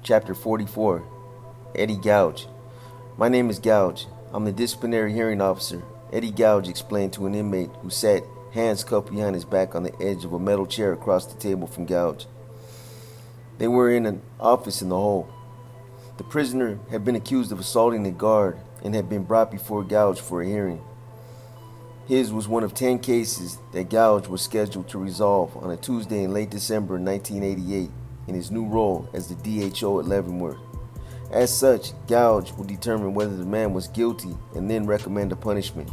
Chapter 44, Eddie Gouge. My name is Gouge. I'm the disciplinary hearing officer. Eddie Gouge explained to an inmate who sat hands cupped behind his back on the edge of a metal chair across the table from Gouge. They were in an office in the hall. The prisoner had been accused of assaulting a guard and had been brought before Gouge for a hearing. His was one of 10 cases that Gouge was scheduled to resolve on a Tuesday in late December 1988 in his new role as the DHO at Leavenworth. As such, Gouge would determine whether the man was guilty and then recommend a punishment.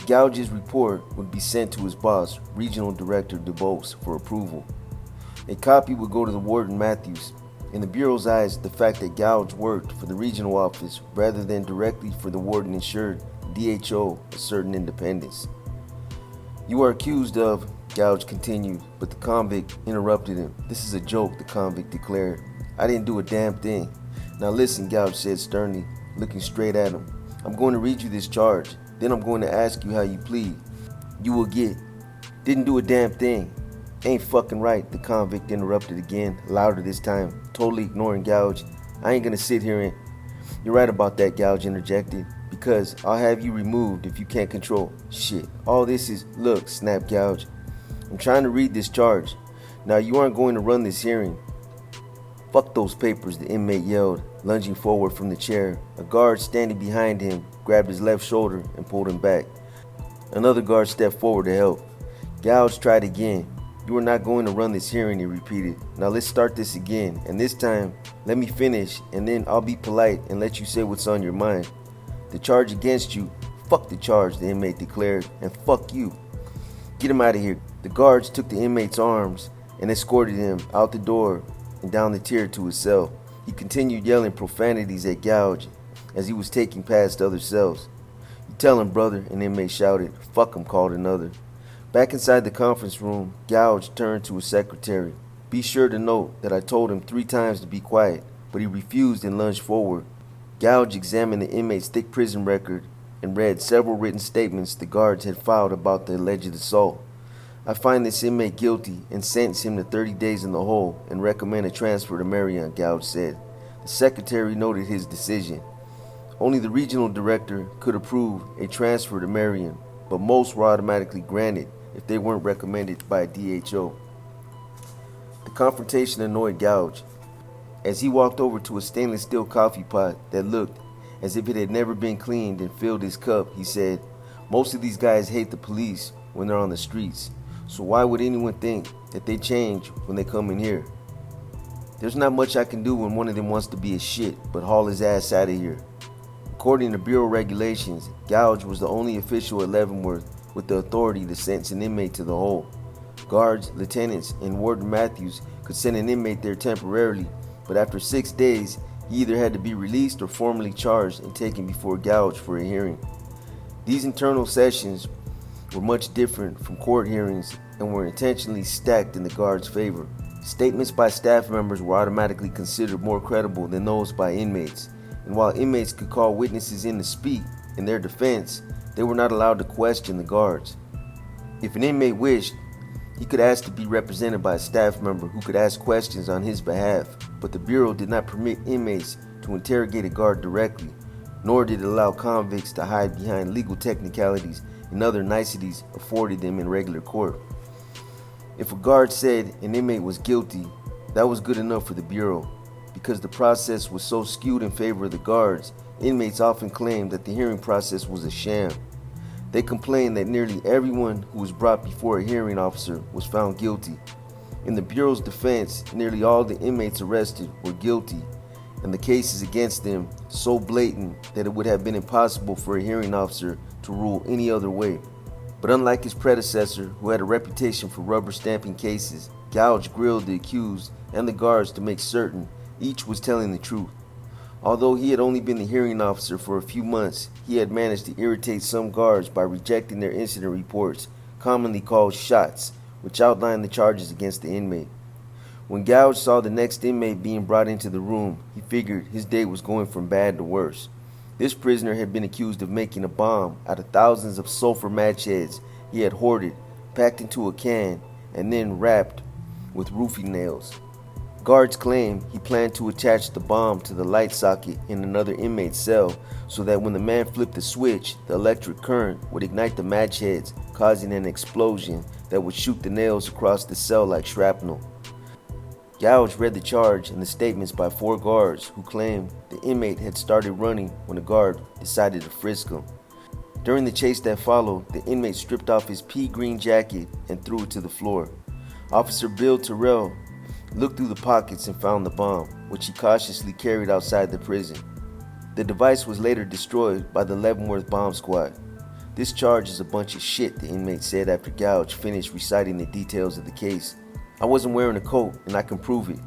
Gouge's report would be sent to his boss, Regional Director DuBose, for approval. A copy would go to the Warden Matthews. In the Bureau's eyes, the fact that Gouge worked for the regional office rather than directly for the warden ensured DHO a certain independence. "You are accused of," Gouge continued, but the convict interrupted him. "This is a joke," the convict declared. "I didn't do a damn thing." "Now listen," Gouge said sternly, looking straight at him. "I'm going to read you this charge. Then I'm going to ask you how you plead. You will get, 'Didn't do a damn thing.'" "Ain't fucking right," the convict interrupted again, louder this time, totally ignoring Gouge. "I ain't gonna sit here and—" "You're right about that," Gouge interjected, "because I'll have you removed if you can't control." "Shit, all this is—" "Look," snapped Gouge, "I'm trying to read this charge. Now you aren't going to run this hearing." "Fuck those papers," the inmate yelled, lunging forward from the chair. A guard standing behind him grabbed his left shoulder and pulled him back. Another guard stepped forward to help. Gouge tried again. "You are not going to run this hearing," he repeated. "Now let's start this again, and this time, let me finish, and then I'll be polite and let you say what's on your mind. The charge against you—" "Fuck the charge," the inmate declared, "and fuck you. Get him out of here." The guards took the inmate's arms and escorted him out the door and down the tier to his cell. He continued yelling profanities at Gouge as he was taken past other cells. "You tell him, brother," an inmate shouted. "Fuck him," called another. Back inside the conference room, Gouge turned to his secretary. "Be sure to note that I told him 3 times to be quiet, but he refused and lunged forward." Gouge examined the inmate's thick prison record and read several written statements the guards had filed about the alleged assault. "I find this inmate guilty and sentence him to 30 days in the hole and recommend a transfer to Marion," Gouge said. The secretary noted his decision. Only the regional director could approve a transfer to Marion, but most were automatically granted if they weren't recommended by a DHO. The confrontation annoyed Gouge. As he walked over to a stainless steel coffee pot that looked as if it had never been cleaned and filled his cup, he said, "Most of these guys hate the police when they're on the streets, so why would anyone think that they change when they come in here? There's not much I can do when one of them wants to be a shit, but haul his ass out of here." According to Bureau regulations, Gouge was the only official at Leavenworth with the authority to sentence an inmate to the hole. Guards, lieutenants, and Warden Matthews could send an inmate there temporarily, but after 6 days, he either had to be released or formally charged and taken before Gouge for a hearing. These internal sessions were much different from court hearings and were intentionally stacked in the guards' favor. Statements by staff members were automatically considered more credible than those by inmates, and while inmates could call witnesses in to speak in their defense, they were not allowed to question the guards. If an inmate wished, he could ask to be represented by a staff member who could ask questions on his behalf, but the Bureau did not permit inmates to interrogate a guard directly, nor did it allow convicts to hide behind legal technicalities and other niceties afforded them in regular court. If a guard said an inmate was guilty, that was good enough for the Bureau. Because the process was so skewed in favor of the guards, inmates often claimed that the hearing process was a sham. They complained that nearly everyone who was brought before a hearing officer was found guilty. In the Bureau's defense, nearly all the inmates arrested were guilty, and the cases against them so blatant that it would have been impossible for a hearing officer to rule any other way. But unlike his predecessor, who had a reputation for rubber stamping cases, Gouge grilled the accused and the guards to make certain each was telling the truth. Although he had only been the hearing officer for a few months, he had managed to irritate some guards by rejecting their incident reports, commonly called shots, which outlined the charges against the inmate. When Gouge saw the next inmate being brought into the room, he figured his day was going from bad to worse. This prisoner had been accused of making a bomb out of thousands of sulfur match heads he had hoarded, packed into a can, and then wrapped with roofing nails. Guards claim he planned to attach the bomb to the light socket in another inmate's cell so that when the man flipped the switch, the electric current would ignite the match heads, causing an explosion that would shoot the nails across the cell like shrapnel. Gouge read the charge and the statements by 4 guards who claimed the inmate had started running when a guard decided to frisk him. During the chase that followed, the inmate stripped off his pea green jacket and threw it to the floor. Officer Bill Terrell looked through the pockets and found the bomb, which he cautiously carried outside the prison. The device was later destroyed by the Leavenworth bomb squad. This charge is a bunch of shit, the inmate said after Gouge finished reciting the details of the case. I wasn't wearing a coat, and I can prove it.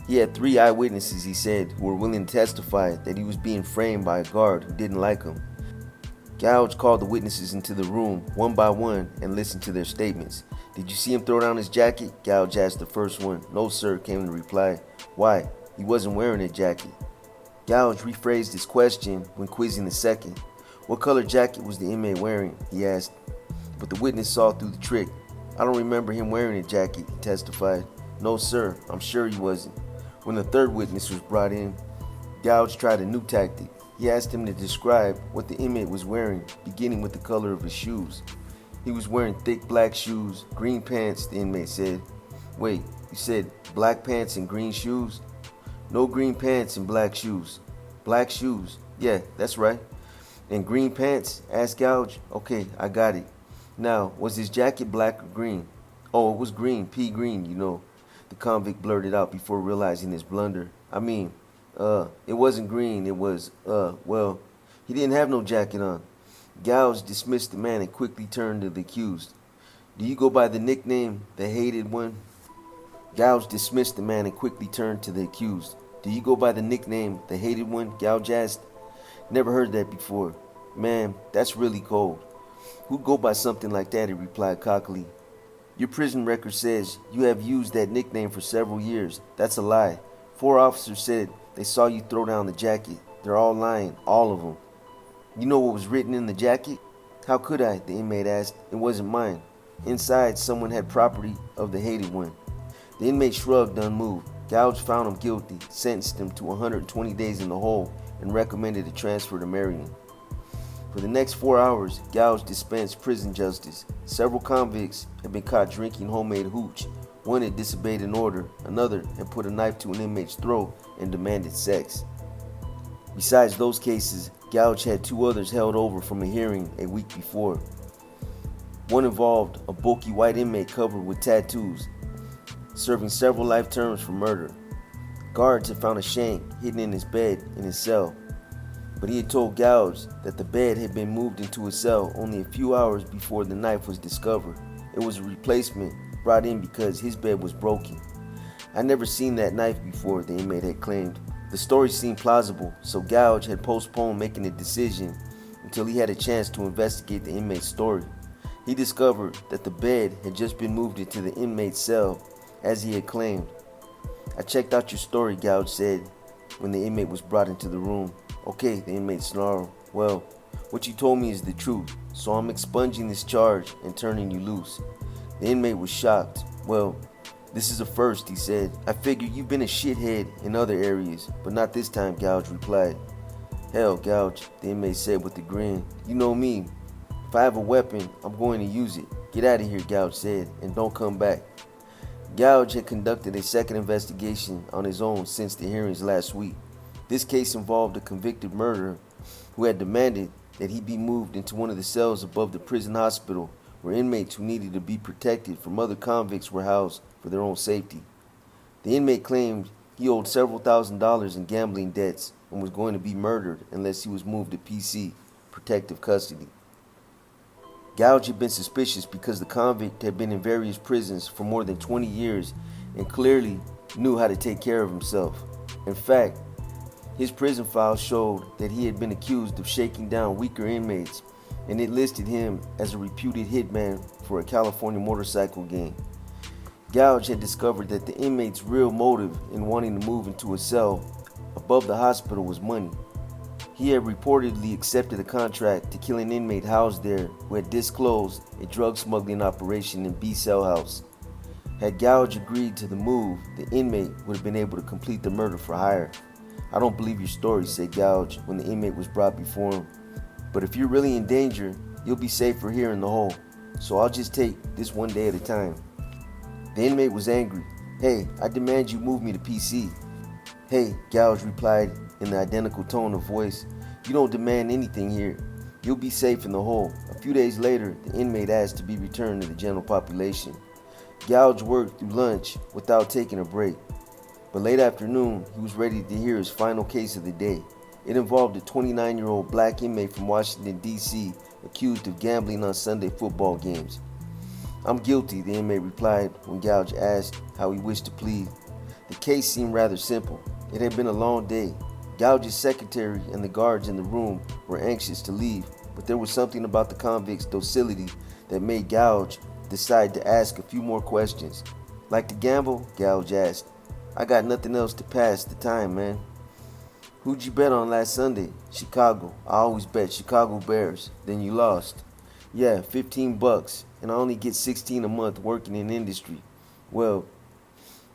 He had 3 eyewitnesses, he said, who were willing to testify that he was being framed by a guard who didn't like him. Gouge called the witnesses into the room one by one and listened to their statements. Did you see him throw down his jacket? Gouge asked the first one. No, sir, came the reply. Why? He wasn't wearing a jacket. Gouge rephrased his question when quizzing the second. What color jacket was the inmate wearing? He asked. But the witness saw through the trick. I don't remember him wearing a jacket, he testified. No, sir, I'm sure he wasn't. When the third witness was brought in, Gouge tried a new tactic. He asked him to describe what the inmate was wearing, beginning with the color of his shoes. He was wearing thick black shoes, green pants, the inmate said. Wait, you said black pants and green shoes? No green pants and black shoes. Black shoes, yeah, that's right. And green pants? Asked Gouge. Okay, I got it. Now, was his jacket black or green? Oh, it was green, pea green, you know. The convict blurted out before realizing his blunder. It wasn't green, it was, well, he didn't have no jacket on. Gouge dismissed the man and quickly turned to the accused. Do you go by the nickname, the hated one? Gouge dismissed the man and quickly turned to the accused. Do you go by the nickname, the hated one? Gouge asked. Never heard that before. Man, that's really cold. Who'd go by something like that, he replied cockily. Your prison record says you have used that nickname for several years. That's a lie. 4 officers said they saw you throw down the jacket. They're all lying, all of them. You know what was written in the jacket? How could I? The inmate asked. It wasn't mine. Inside, someone had property of the hated one. The inmate shrugged, unmoved. Gouge found him guilty, sentenced him to 120 days in the hole, and recommended a transfer to Marion. For the next 4 hours, Gouge dispensed prison justice. Several convicts had been caught drinking homemade hooch. One had disobeyed an order. Another had put a knife to an inmate's throat and demanded sex. Besides those cases, Gouge had 2 others held over from a hearing a week before. One involved a bulky white inmate covered with tattoos, serving several life terms for murder. Guards had found a shank hidden in his bed in his cell, but he had told Gouge that the bed had been moved into his cell only a few hours before the knife was discovered. It was a replacement brought in because his bed was broken. I never seen that knife before, the inmate had claimed. The story seemed plausible, so Gouge had postponed making a decision until he had a chance to investigate the inmate's story. He discovered that the bed had just been moved into the inmate's cell, as he had claimed. I checked out your story, Gouge said when the inmate was brought into the room. Okay, the inmate snarled. Well, what you told me is the truth, so I'm expunging this charge and turning you loose. The inmate was shocked. Well, this is a first, he said. I figure you've been a shithead in other areas, but not this time, Gouge replied. Hell, Gouge, the inmate said with a grin. You know me. If I have a weapon, I'm going to use it. Get out of here, Gouge said, and don't come back. Gouge had conducted a second investigation on his own since the hearings last week. This case involved a convicted murderer who had demanded that he be moved into one of the cells above the prison hospital where inmates who needed to be protected from other convicts were housed for their own safety. The inmate claimed he owed several $1,000s in gambling debts and was going to be murdered unless he was moved to PC, protective custody. Gouge had been suspicious because the convict had been in various prisons for more than 20 years and clearly knew how to take care of himself. In fact, his prison file showed that he had been accused of shaking down weaker inmates, and it listed him as a reputed hitman for a California motorcycle gang. Gouge had discovered that the inmate's real motive in wanting to move into a cell above the hospital was money. He had reportedly accepted a contract to kill an inmate housed there who had disclosed a drug smuggling operation in B Cell House. Had Gouge agreed to the move, the inmate would have been able to complete the murder for hire. I don't believe your story, said Gouge when the inmate was brought before him. But if you're really in danger, you'll be safer here in the hole. So I'll just take this one day at a time. The inmate was angry. Hey, I demand you move me to PC. Hey, Gouge replied in the identical tone of voice. You don't demand anything here. You'll be safe in the hole. A few days later, the inmate asked to be returned to the general population. Gouge worked through lunch without taking a break. But late afternoon, he was ready to hear his final case of the day. It involved a 29-year-old black inmate from Washington, D.C., accused of gambling on Sunday football games. I'm guilty, the inmate replied when Gouge asked how he wished to plead. The case seemed rather simple. It had been a long day. Gouge's secretary and the guards in the room were anxious to leave, but there was something about the convict's docility that made Gouge decide to ask a few more questions. Like to gamble? Gouge asked. I got nothing else to pass the time, man. Who'd you bet on last Sunday? Chicago. I always bet Chicago Bears. Then you lost. Yeah, $15, and I only get $16 a month working in industry. Well,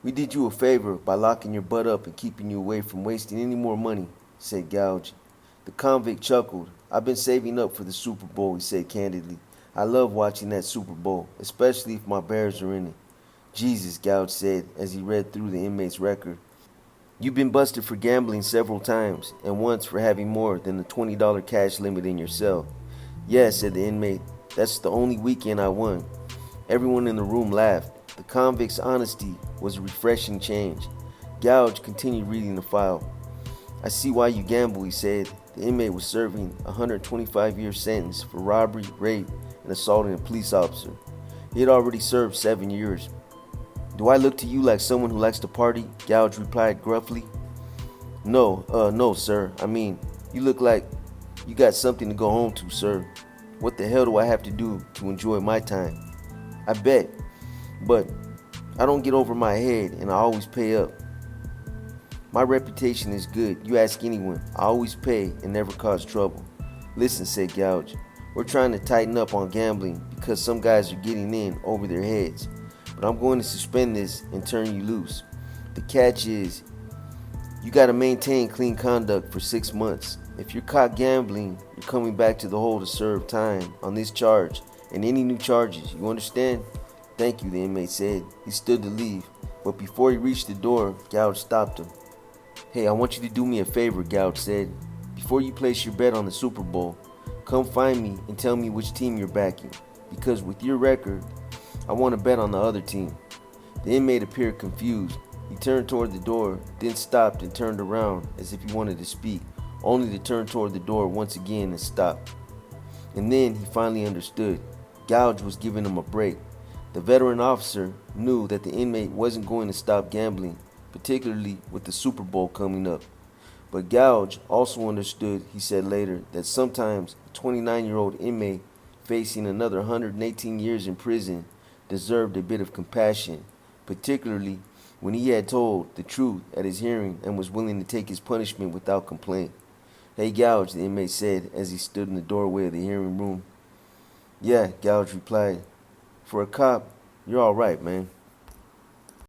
we did you a favor by locking your butt up and keeping you away from wasting any more money, said Gouge. The convict chuckled. I've been saving up for the Super Bowl, he said candidly. I love watching that Super Bowl, especially if my Bears are in it. Jesus, Gouge said as he read through the inmate's record. You've been busted for gambling several times, and once for having more than the $20 cash limit in your cell. Yeah, said the inmate. That's the only weekend I won. Everyone in the room laughed. The convict's honesty was a refreshing change. Gouge continued reading the file. I see why you gamble, he said. The inmate was serving a 125-year sentence for robbery, rape, and assaulting a police officer. He had already served 7 years. Do I look to you like someone who likes to party? Gouge replied gruffly. No, sir. I mean, you look like you got something to go home to, sir. What the hell do I have to do to enjoy my time? I bet, but I don't get over my head and I always pay up. My reputation is good. You ask anyone. I always pay and never cause trouble. Listen, said Gouge. We're trying to tighten up on gambling because some guys are getting in over their heads. But I'm going to suspend this and turn you loose. The catch is, you got to maintain clean conduct for 6 months. If you're caught gambling, you're coming back to the hole to serve time on this charge and any new charges. You understand? Thank you, the inmate said. He stood to leave, but before he reached the door, Gouge stopped him. Hey, I want you to do me a favor, Gouge said. Before you place your bet on the Super Bowl, come find me and tell me which team you're backing. Because with your record, I want to bet on the other team. The inmate appeared confused. He turned toward the door, then stopped and turned around as if he wanted to speak, only to turn toward the door once again and stop. And then he finally understood. Gouge was giving him a break. The veteran officer knew that the inmate wasn't going to stop gambling, particularly with the Super Bowl coming up. But Gouge also understood, he said later, that sometimes a 29-year-old inmate facing another 118 years in prison deserved a bit of compassion, particularly when he had told the truth at his hearing and was willing to take his punishment without complaint. Hey, Gouge, the inmate said as he stood in the doorway of the hearing room. Yeah, Gouge replied. For a cop, you're all right, man.